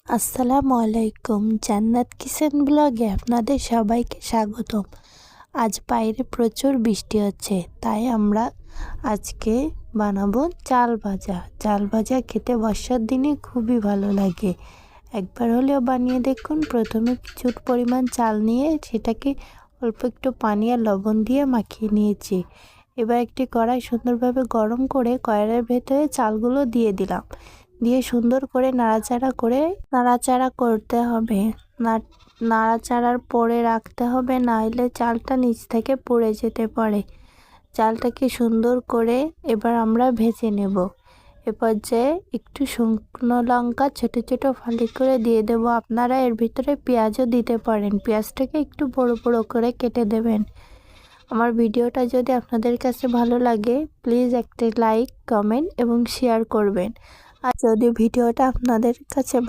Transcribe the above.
আসসালামু আলাইকুম, জান্নাত কিচেন ব্লগে আপনাদের সবাইকে স্বাগতম। আজ বাইরে প্রচুর বৃষ্টি হচ্ছে, তাই আমরা আজকে বানাবো চাল ভাজা। চাল ভাজা খেতে বর্ষার দিনে খুবই ভালো লাগে, একবার হলেও বানিয়ে দেখুন। প্রথমে কিছু পরিমাণ চাল নিয়ে সেটাকে অল্প একটু পানি আর লবণ দিয়ে মাখিয়ে নিয়েছি। এবার একটি কড়াই সুন্দরভাবে গরম করে কড়াইয়ের ভেতরে চালগুলো দিয়ে দিলাম। দিয়ে সুন্দর করে নাড়াচাড়া করতে হবে। নাড়াচাড়ার পরে রাখতে হবে, নাহলে চালটা নিচ থেকে পুড়ে যেতে পারে। চালটাকে সুন্দর করে এবার আমরা ভেজে নেব। এ পর্যায়ে একটু শুকনো লঙ্কা ছোট ছোট ফালি করে দিয়ে দেব। আপনারা এর ভিতরে পেঁয়াজও দিতে পারেন, পেঁয়াজটাকে একটু বড় বড় করে কেটে দেবেন। আমার ভিডিওটা যদি আপনাদের কাছে ভালো লাগে, প্লিজ একটা লাইক, কমেন্ট এবং শেয়ার করবেন। আর যদি ভিডিওটা আপনাদের কাছে